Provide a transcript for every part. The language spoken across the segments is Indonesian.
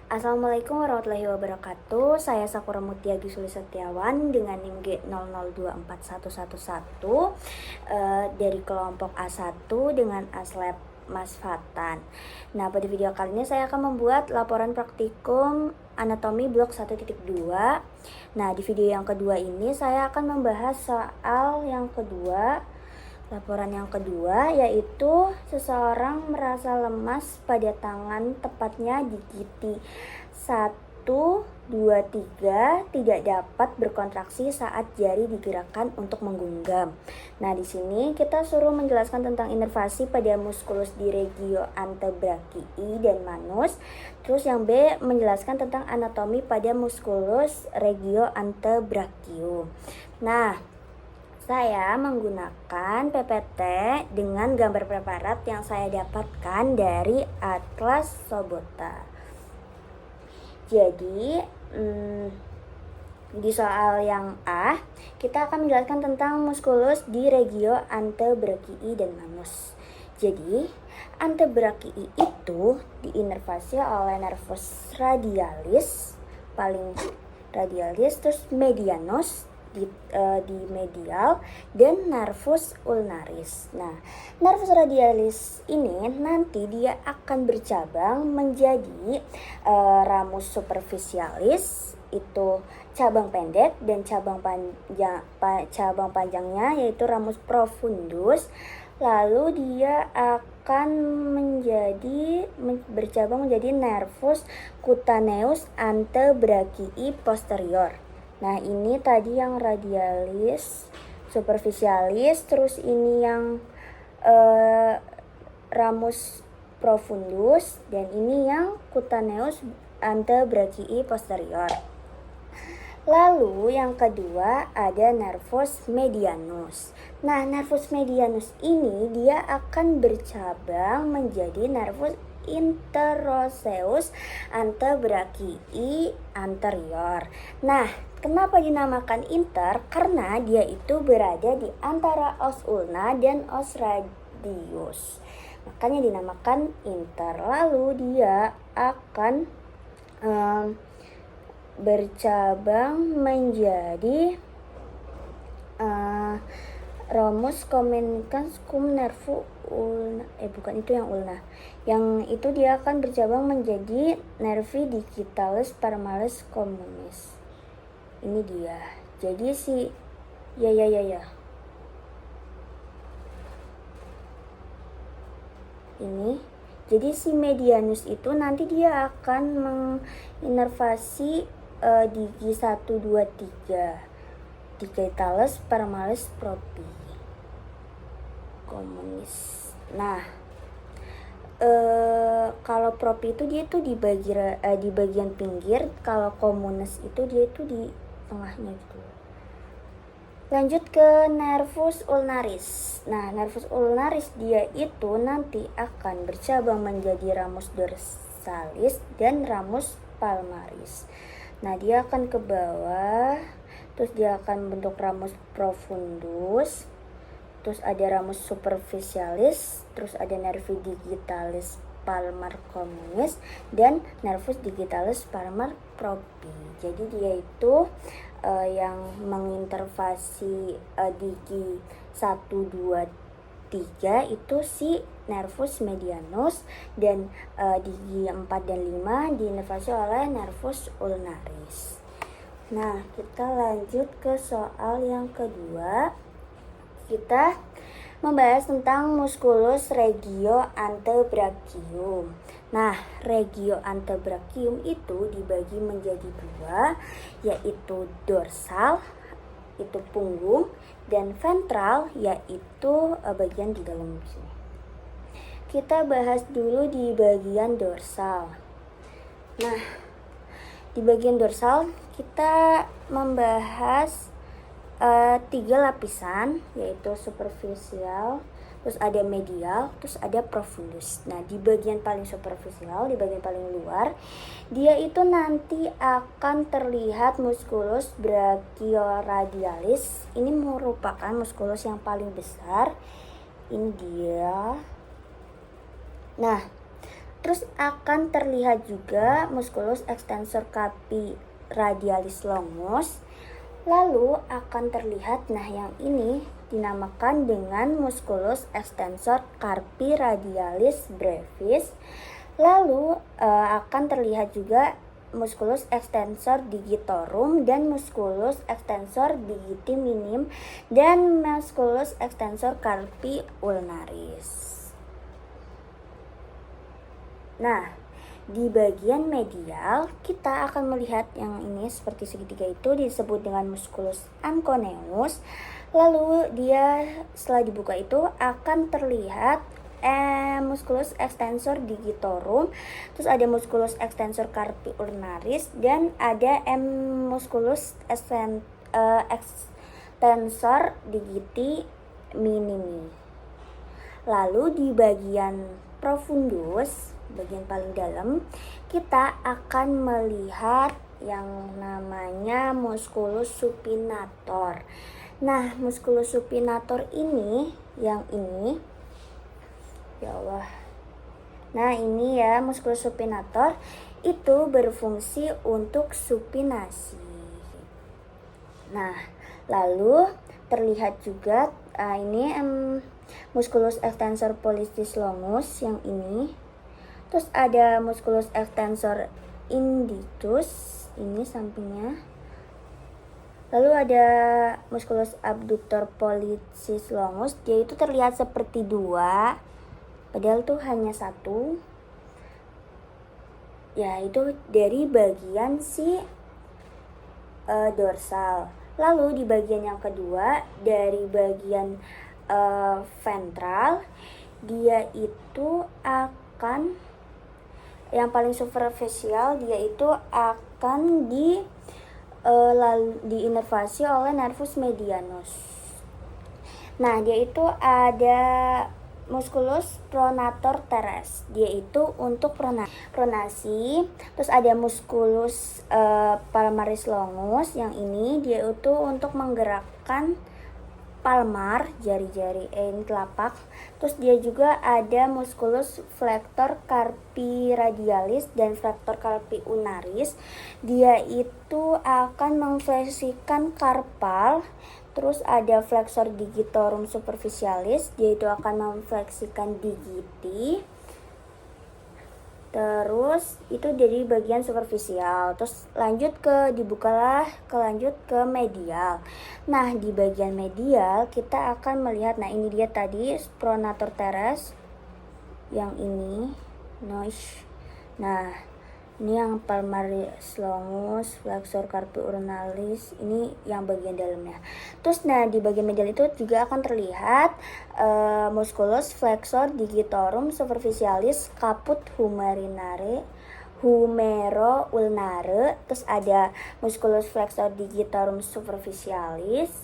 Assalamualaikum warahmatullahi wabarakatuh. Saya Sakura Mutia Gisuli Setiawan dengan NIM G00241111 dari kelompok A1 dengan aslab Mas Fatan. Nah, pada video kali ini saya akan membuat laporan praktikum anatomi blok 1.2. Nah, di video yang kedua ini saya akan membahas soal yang kedua. Laporan yang kedua yaitu seseorang merasa lemas pada tangan, tepatnya di gigi 1, 2, 3 tidak dapat berkontraksi saat jari digerakkan untuk menggenggam. Nah, di sini kita suruh menjelaskan tentang inervasi pada muskulus di regio antebrachii dan manus. Terus yang B menjelaskan tentang anatomi pada muskulus regio antebrachium. Nah, saya menggunakan PPT dengan gambar preparat yang saya dapatkan dari Atlas Sobota. Jadi, di soal yang A, kita akan menjelaskan tentang muskulus di regio antebrachii dan manus. Jadi, antebrachii itu diinervasi oleh nervus radialis, paling radialis, terus medianus, di medial, dan nervus ulnaris. Nah, nervus radialis ini nanti dia akan bercabang menjadi ramus superficialis, itu cabang pendek, dan cabang panjangnya yaitu ramus profundus. Lalu dia akan bercabang menjadi nervus cutaneus antebrachii posterior. Nah, ini tadi yang radialis, superficialis, terus ini yang ramus profundus, dan ini yang cutaneus antebrachii posterior. Lalu yang kedua ada nervus medianus. Nah, nervus medianus ini dia akan bercabang menjadi nervus interosseus antebrachii anterior. Nah, kenapa dinamakan inter? Karena dia itu berada di antara os ulna dan os radius. Makanya dinamakan inter. Lalu dia akan bercabang menjadi ramus communicans cum nervu ulna. Bukan itu yang ulna. Yang itu dia akan bercabang menjadi nervi digitalis parmalis communis. Ini dia. Jadi ini. Jadi si medianus itu nanti dia akan menginervasi gigi 1, 2, 3. Digitalis parmalis propi komunis. Nah, kalau propi itu dia tuh di bagian pinggir, kalau komunis itu dia itu di tengahnya gitu. Lanjut ke nervus ulnaris. Nah, nervus ulnaris dia itu nanti akan bercabang menjadi ramus dorsalis dan ramus palmaris. Nah, dia akan ke bawah, terus dia akan bentuk ramus profundus, terus ada ramus superficialis, terus ada nervi digitalis palmar communis, dan nervus digitalis palmar propi. Jadi dia itu yang mengintervasi gigi 1, 2, 3 itu si nervus medianus, dan gigi 4 dan 5 diinervasi oleh nervus ulnaris. Nah, kita lanjut ke soal yang kedua. Kita membahas tentang musculus regio antebrachium. Nah, regio antebrachium itu dibagi menjadi dua, yaitu dorsal, itu punggung, dan ventral, yaitu bagian di dalam sini. Kita bahas dulu di bagian dorsal. Nah, di bagian dorsal kita membahas 3 lapisan, yaitu superficial, terus ada medial, terus ada profundus. Nah, di bagian paling superficial, di bagian paling luar, dia itu nanti akan terlihat musculus brachioradialis. Ini merupakan musculus yang paling besar. Ini dia. Nah, Terus akan terlihat juga musculus extensor carpi radialis longus. Lalu akan terlihat, nah yang ini dinamakan dengan musculus extensor carpi radialis brevis. Lalu akan terlihat juga musculus extensor digitorum dan musculus extensor digiti minim dan musculus extensor carpi ulnaris. Nah, di bagian medial kita akan melihat yang ini seperti segitiga itu disebut dengan musculus anconeus. Lalu dia setelah dibuka itu akan terlihat musculus extensor digitorum, terus ada musculus extensor carpi ulnaris dan ada musculus extensor digiti minimi. Lalu di bagian profundus, bagian paling dalam, kita akan melihat yang namanya musculus supinator. Nah, musculus supinator ini, yang ini, ya Allah. Nah, ini ya musculus supinator itu berfungsi untuk supinasi. Nah, lalu terlihat juga ini musculus extensor pollicis longus yang ini. Terus ada musculus extensor inditus, ini sampingnya. Lalu ada musculus abductor pollicis longus, dia itu terlihat seperti dua, padahal tuh hanya satu. Ya, itu dari bagian si dorsal. Lalu di bagian yang kedua, dari bagian ventral, dia itu akan yang paling superficial, dia itu akan diinervasi oleh nervus medianus. Nah, dia itu ada musculus pronator teres, dia itu untuk pronasi. Terus ada musculus palmaris longus, yang ini dia itu untuk menggerakkan palmar, jari-jari ini telapak. Terus dia juga ada musculus flexor carpi radialis dan flexor carpi ulnaris. Dia itu akan memfleksikan karpal. Terus ada flexor digitorum superficialis, dia itu akan memfleksikan digiti. Terus itu dari bagian superficial. Terus lanjut lanjut ke medial. Nah, di bagian medial kita akan melihat, nah ini dia tadi pronator teres, yang ini noise. Nah, ini yang palmaris longus, flexor carpi ulnaris, ini yang bagian dalamnya. Terus nah di bagian medial itu juga akan terlihat musculus flexor digitorum superficialis caput humero ulnare. Terus ada musculus flexor digitorum superficialis.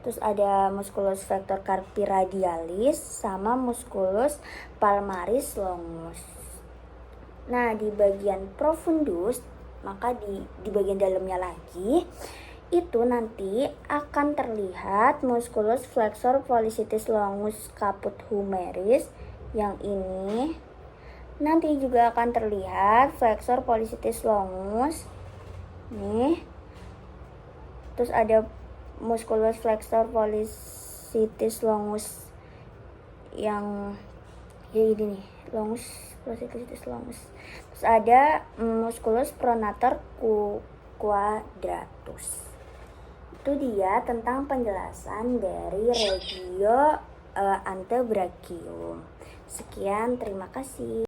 Terus ada musculus flexor carpi radialis sama musculus palmaris longus. Nah, di bagian profundus, maka di bagian dalamnya lagi, itu nanti akan terlihat musculus flexor pollicis longus caput humeris, yang ini. Nanti juga akan terlihat flexor pollicis longus, nih. Terus ada musculus flexor pollicis longus yang ya ini nih, longus pollicis longus. Terus ada musculus pronator quadratus. Itu dia tentang penjelasan dari regio antebrachium. Sekian, terima kasih.